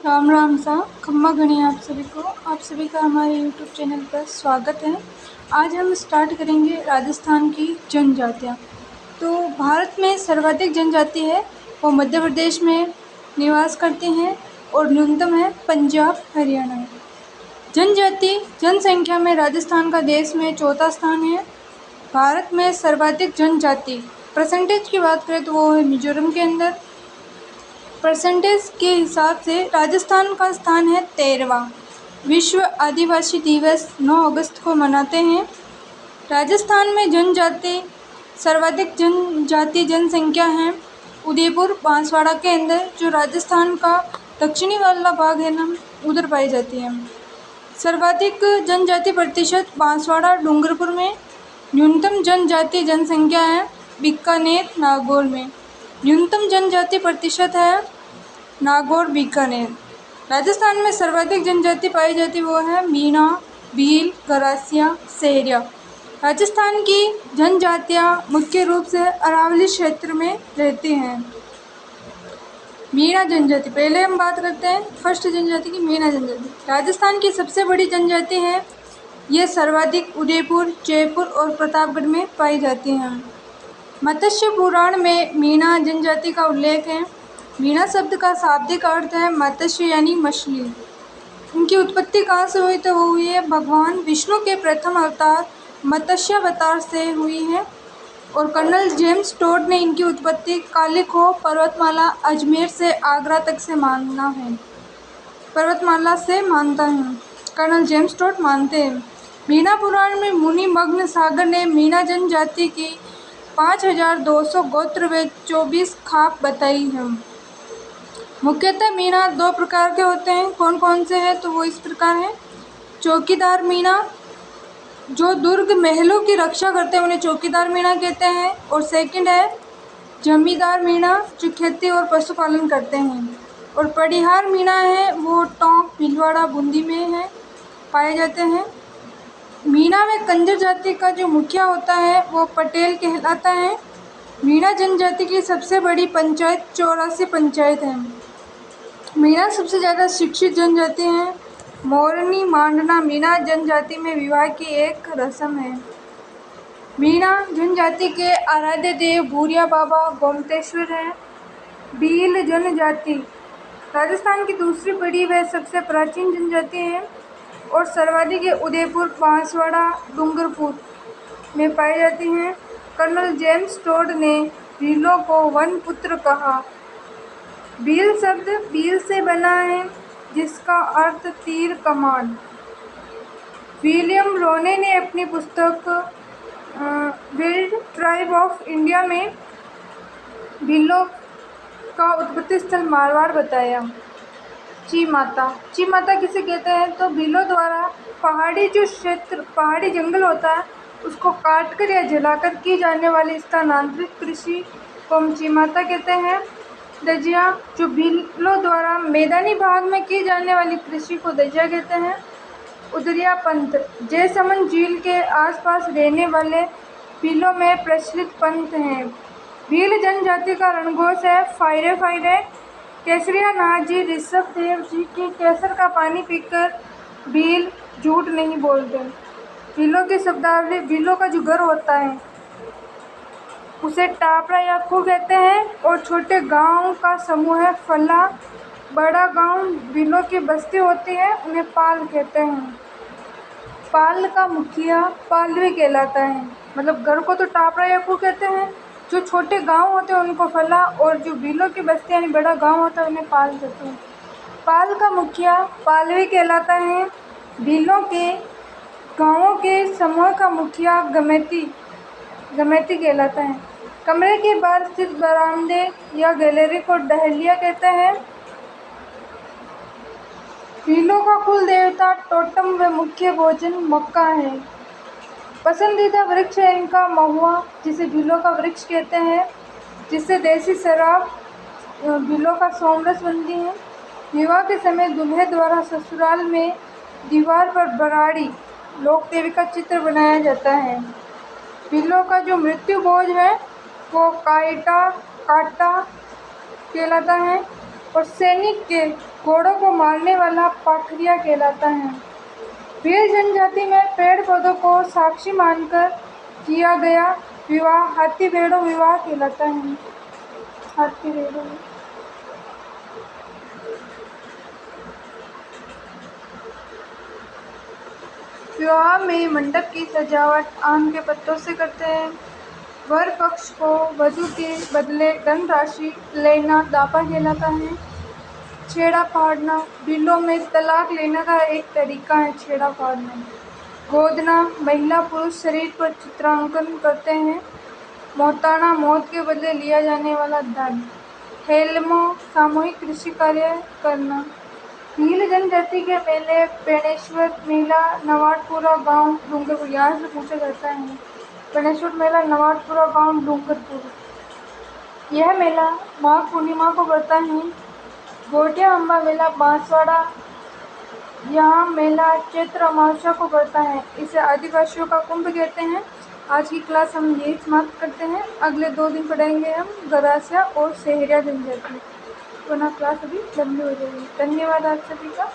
राम राम सा खम्मा गणी आप सभी का हमारे यूट्यूब चैनल पर स्वागत है। आज हम स्टार्ट करेंगे राजस्थान की जनजातियाँ। तो भारत में सर्वाधिक जनजाति है वो मध्य प्रदेश में निवास करती हैं और न्यूनतम है पंजाब हरियाणा में। जनजाति जनसंख्या में राजस्थान का देश में चौथा स्थान है। भारत में सर्वाधिक जनजाति परसेंटेज की बात करें तो वो है मिजोरम के अंदर। परसेंटेज के हिसाब से राजस्थान का स्थान है 13वां। विश्व आदिवासी दिवस 9 अगस्त को मनाते हैं। राजस्थान में जनजाति सर्वाधिक जनजाति जनसंख्या है उदयपुर बांसवाड़ा के अंदर, जो राजस्थान का दक्षिणी वाला भाग है ना, उधर पाई जाती है। सर्वाधिक जनजाति प्रतिशत बांसवाड़ा डूंगरपुर में। न्यूनतम जनजाति जनसंख्या है बीकानेर नागौर में। न्यूनतम जनजाति प्रतिशत है नागौर बीकानेर। राजस्थान में सर्वाधिक जनजाति पाई जाती वो है मीणा, भील, गरासिया, सहरिया। राजस्थान की जनजातियाँ मुख्य रूप से अरावली क्षेत्र में रहती हैं। मीणा जनजाति पहले हम बात करते हैं फर्स्ट जनजाति की, मीणा जनजाति राजस्थान की सबसे बड़ी जनजाति है। ये सर्वाधिक उदयपुर, जयपुर और प्रतापगढ़ में पाई जाती हैं। मत्स्य पुराण में मीणा जनजाति का उल्लेख है। मीणा शब्द का शाब्दिक अर्थ है मत्स्य यानी मछली। इनकी उत्पत्ति कहाँ से हुई तो वो हुई है भगवान विष्णु के प्रथम अवतार मत्स्यावतार से हुई है। और कर्नल जेम्स टोड ने इनकी उत्पत्ति कालिखो पर्वतमाला अजमेर से आगरा तक से मानना है, पर्वतमाला से मानता है। कर्नल जेम्स टोड मानते हैं। मीणा पुराण में मुनि मग्न सागर ने मीणा जनजाति की 5200 गोत्र व 24 खाप बताई है। मुख्यतः मीणा दो प्रकार के होते हैं। कौन कौन से हैं तो वो इस प्रकार हैं। चौकीदार मीणा जो दुर्ग महलों की रक्षा करते हैं उन्हें चौकीदार मीणा कहते हैं। और सेकंड है जमींदार मीणा जो खेती और पशुपालन करते हैं। और पड़िहार मीणा है वो टोंक भीलवाड़ा बूंदी में है पाए जाते हैं। मीणा में कंजर जाति का जो मुखिया होता है वो पटेल कहलाता है। मीणा जनजाति की सबसे बड़ी पंचायत 84 पंचायत है। मीणा सबसे ज़्यादा शिक्षित जनजाति है। मोरनी मांडना मीणा जनजाति में विवाह की एक रस्म है। मीणा जनजाति के आराध्य देव भूरिया बाबा गोमतेश्वर हैं। भील जनजाति राजस्थान की दूसरी बड़ी व सबसे प्राचीन जनजाति है और सर्वाधिक उदयपुर बांसवाड़ा डूंगरपुर में पाई जाती हैं। कर्नल जेम्स टोड ने भीलों को वन पुत्र कहा। भील शब्द भील से बना है जिसका अर्थ तीर कमान। विलियम रोने ने अपनी पुस्तक विल्ड ट्राइब ऑफ इंडिया में भीलों का उत्पत्ति स्थल मारवाड़ बताया। ची माता किसे कहते हैं तो भीलों द्वारा पहाड़ी जो क्षेत्र पहाड़ी जंगल होता है उसको काटकर या जलाकर की जाने वाली स्थानांतरित कृषि को हम ची माता कहते हैं। दजिया जो भीलों द्वारा मैदानी भाग में की जाने वाली कृषि को दजिया कहते हैं। उदरिया पंथ जयसमंद झील के आसपास रहने वाले भीलों में प्रचलित पंथ हैं। भील जनजाति का रणघोष है फायरे फायरे। केसरिया नाथ जी ऋषभ देव जी की केसर का पानी पीकर भील झूठ नहीं बोलते। भीलों की शब्दावली भीलों का जो घर होता है उसे टापरा या खू कहते हैं। और छोटे गांव का समूह है फला। बड़ा गांव भीलों की बस्ती होती है उन्हें पाल कहते हैं। पाल का मुखिया पालवी कहलाता है। मतलब घर को तो टापरा या खू कहते हैं, जो छोटे गांव होते हैं उनको फला और जो भीलों की बस्ती यानी बड़ा गांव होता है उन्हें पाल कहते हैं। पाल का मुखिया पालवी कहलाता है। भीलों के गांवों के समूह का मुखिया गमेती कहलाता है। कमरे के बाहर स्थित बरामदे या गैलरी को डहलिया कहते हैं। भीलों का कुल देवता टोटम व मुख्य भोजन मक्का है। पसंदीदा वृक्ष है इनका महुआ जिसे भीलों का वृक्ष कहते हैं, जिससे देसी शराब भीलों का सोमरस बनती है। विवाह के समय दूल्हे द्वारा ससुराल में दीवार पर बराड़ी लोक देवी का चित्र बनाया जाता है। भीलों का जो मृत्यु भोज है वो काटा कहलाता है। और सैनिक के घोड़ों को मारने वाला पाखरिया कहलाता है। भील जनजाति में पेड़ पौधों को साक्षी मानकर किया गया विवाह हाथी भेड़ों विवाह कहलाता है। हाथी भेड़ों विवाह में मंडप की सजावट आम के पत्तों से करते हैं। वर पक्ष को वधू के बदले धन राशि लेना दापा कहलाता है। छेड़ा फाड़ना बिलों में तलाक लेने का एक तरीका है। छेड़ा फाड़ना। गोदना महिला पुरुष शरीर पर चित्रांकन करते हैं। मोहताना मौत के बदले लिया जाने वाला धन। हेलमो सामूहिक कृषि कार्य करना। भील जनजाति के मेले बेणेश्वर मेला नवाटपुरा गांव डूंगरपुर यहाँ से पूछा जाता है। बेणेश्वर मेला नवाटपुरा गांव डूंगरपुर। यह मेला माघ पूर्णिमा को पड़ता है। गोटिया अम्बा मेला बांसवाड़ा यहाँ मेला चैत्र अमावस्या को पड़ता है। इसे आदिवासियों का कुंभ कहते हैं। आज की क्लास हम यही समाप्त करते हैं। अगले 2 दिन पढ़ेंगे हम गरासिया और सेहरिया जनजाति, वरना क्लास अभी लंबी हो जाएगी। धन्यवाद आप सभी का।